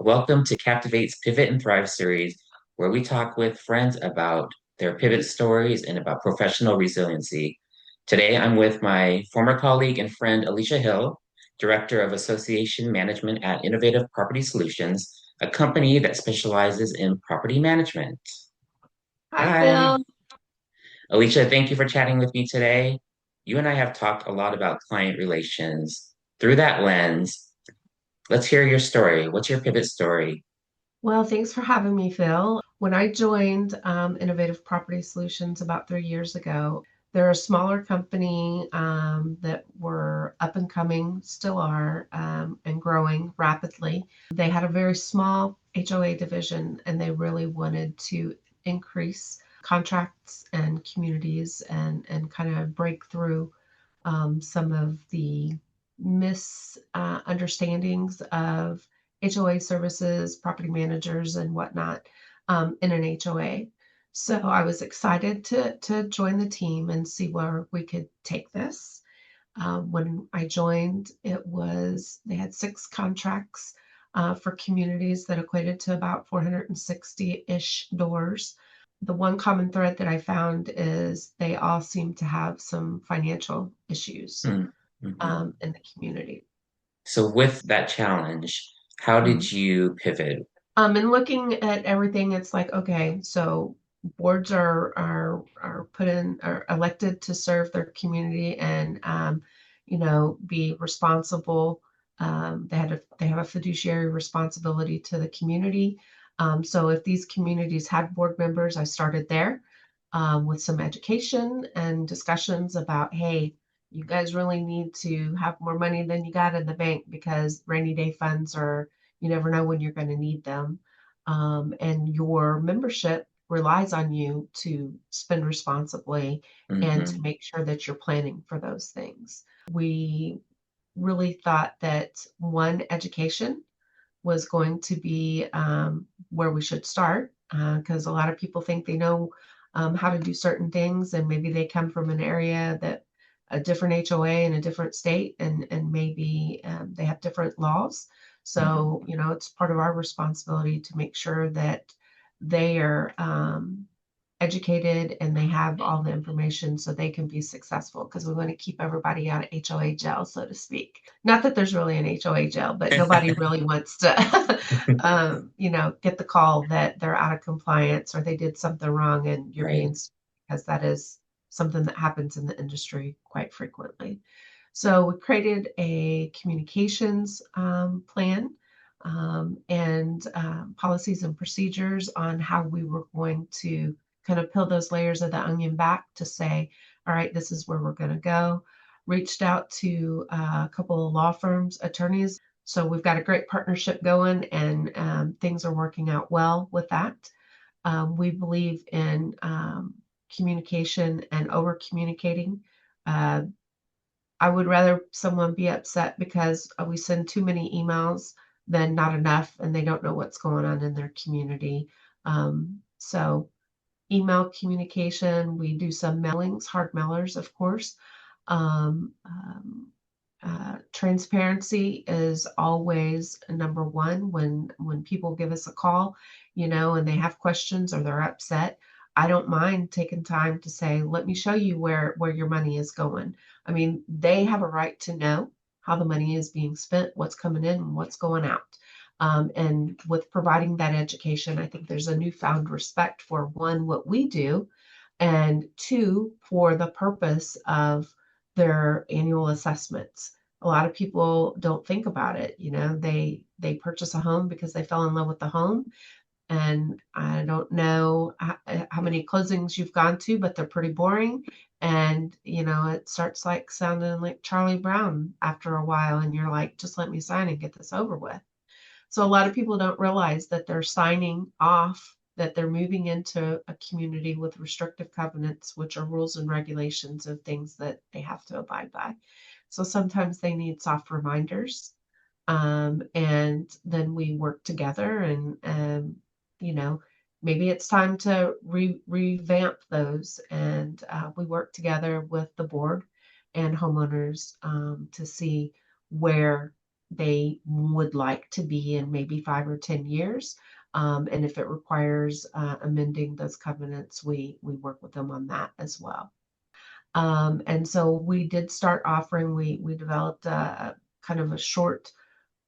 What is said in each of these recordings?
Welcome to Captivate's Pivot and Thrive series, where we talk with friends about their pivot stories and about professional resiliency. Today, I'm with my former colleague and friend, Alicia Hill, Director of Association Management at Innovative Property Solutions, a company that specializes in property management. Hi, Hi, Phil. Alicia, thank you for chatting with me today. You and I have talked a lot about client relations. Through that lens, let's hear your story. What's your pivot story? Well, thanks for having me, Phil. When I joined Innovative Property Solutions about 3 years ago, they're a smaller company that were up and coming, still are, and growing rapidly. They had a very small HOA division, and they really wanted to increase contracts and communities and kind of break through some of the misunderstandings of HOA services, property managers, and whatnot in an HOA. So I was excited to join the team and see where we could take this. When I joined, they had 6 contracts for communities that equated to about 460-ish doors. The one common thread that I found is they all seem to have some financial issues Mm, mhm. in the community. So with that challenge, how Mhm. did you pivot? And looking at everything, it's like, okay, so boards are put in, are elected to serve their community and be responsible. They have a fiduciary responsibility to the community. So if these communities had board members, I started there with some education and discussions about, hey, you guys really need to have more money than you got in the bank because rainy day funds are, you never know when you're going to need them. And your membership relies on you to spend responsibly and to Hmm. make sure that you're planning for those things. We really thought that one, education was going to be where we should start because a lot of people think they know how to do certain things, and maybe they come from an area that a different HOA in a different state, and maybe they have different laws. Hmm. So, it's part of our responsibility to make sure that they are educated and they have all the information so they can be successful because we want to keep everybody out of HOA jail, so to speak. Not that there's really an HOA jail, but nobody really wants to, get the call that they're out of compliance or they did something wrong and you're Right. being, because that is something that happens in the industry quite frequently. So we created a communications plan and policies and procedures on how we were going to kind of peel those layers of the onion back to say, all right, this is where we're going to go. Reached out to a couple of law firms, attorneys. So we've got a great partnership going and things are working out well with that. We believe in communication and over communicating. Uh, I would rather someone be upset because we send too many emails than not enough and they don't know what's going on in their community. So email communication, we do some mailings, hard mailers, of course. Um, um, Transparency is always number one when people give us a call, and they have questions or they're upset. I don't mind taking time to say, let me show you where your money is going. I mean, they have a right to know how the money is being spent, what's coming in and what's going out. And with providing that education, I think there's a newfound respect for one, what we do, and two, for the purpose of their annual assessments. A lot of people don't think about it. They purchase a home because they fell in love with the home. And I don't know how many closings you've gone to, but they're pretty boring. And, it starts like sounding like Charlie Brown after a while. And you're like, just let me sign and get this over with. So a lot of people don't realize that they're signing off, that they're moving into a community with restrictive covenants, which are rules and regulations of things that they have to abide by. So sometimes they need soft reminders. And then we work together and you know, maybe it's time to revamp those. And we work together with the board and homeowners to see where they would like to be in maybe 5 or 10 years. And if it requires amending those covenants, we work with them on that as well. And so we did start offering, we developed a kind of a short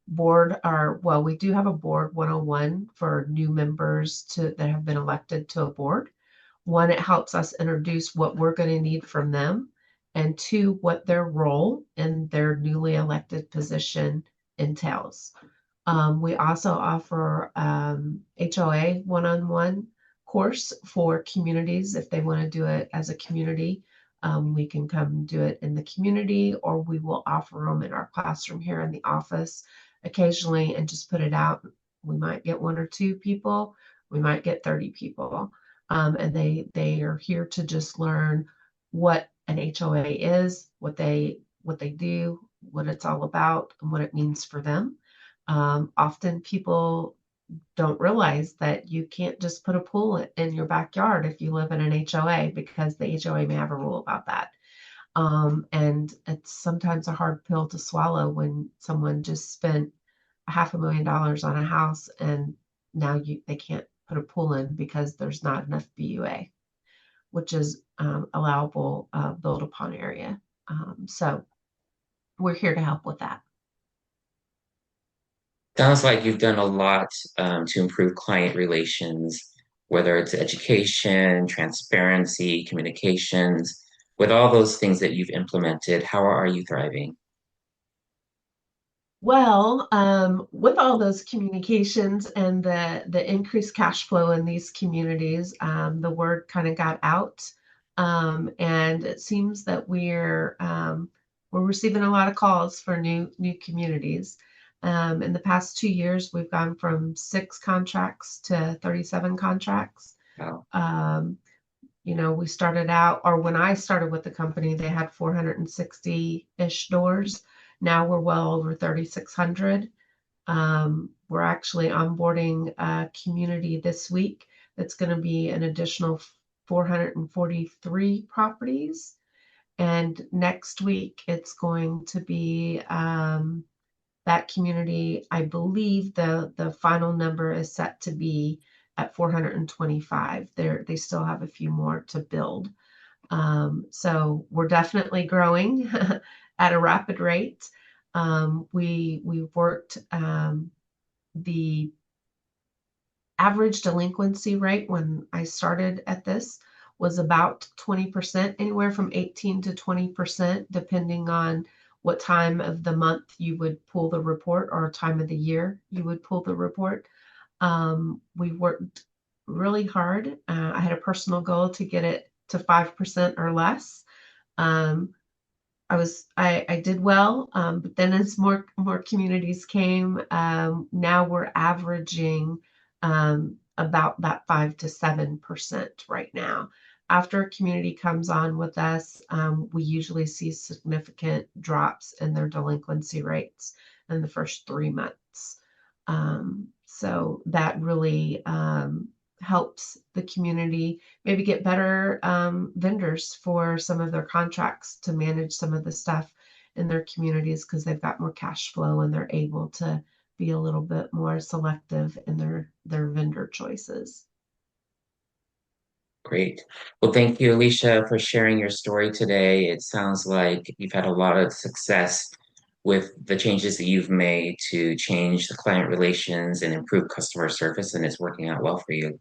board, or well, we do have a board 101 for new members that have been elected to a board. One, it helps us introduce what we're going to need from them, and two, what their role in their newly elected position entails. We also offer HOA one-on-one course for communities if they want to do it as a community. We can come do it in the community, or we will offer them in our classroom here in the office occasionally and just put it out. We might get 1 or 2 people, we might get 30 people. And they are here to just learn what an HOA is, what they do, what it's all about, and what it means for them. Often people don't realize that you can't just put a pool in your backyard if you live in an HOA, because the HOA may have a rule about that. And it's sometimes a hard pill to swallow when someone just spent $500,000 on a house and now they can't put a pool in because there's not enough BUA, which is allowable build upon area. So we're here to help with that. Sounds like you've done a lot to improve client relations, whether it's education, transparency, communications. With all those things that you've implemented, how are you thriving? Well, with all those communications and the increased cash flow in these communities, the word kind of got out, and it seems that we're receiving a lot of calls for new communities. In the past 2 years, we've gone from 6 contracts to 37 contracts. Wow. Um, we started out, or when I started with the company, they had 460-ish doors. Now we're well over 3,600. We're actually onboarding a community this week that's going to be an additional 443 properties. And next week, it's going to be that community. I believe the final number is set to be at 425. They still have a few more to build. So we're definitely growing at a rapid rate. We've worked the average delinquency rate when I started at this was about 20%, anywhere from 18 to 20%, depending on what time of the month you would pull the report or time of the year you would pull the report. We worked really hard. I had a personal goal to get it to 5% or less. Um, I did well, but then as more communities came, now we're averaging about that 5 to 7% right now. After a community comes on with us, we usually see significant drops in their delinquency rates in the first 3 months. So that really helps the community maybe get better vendors for some of their contracts to manage some of the stuff in their communities, because they've got more cash flow and they're able to be a little bit more selective in their vendor choices. Great. Well, thank you, Alicia, for sharing your story today. It sounds like you've had a lot of success with the changes that you've made to change the client relations and improve customer service, and it's working out well for you.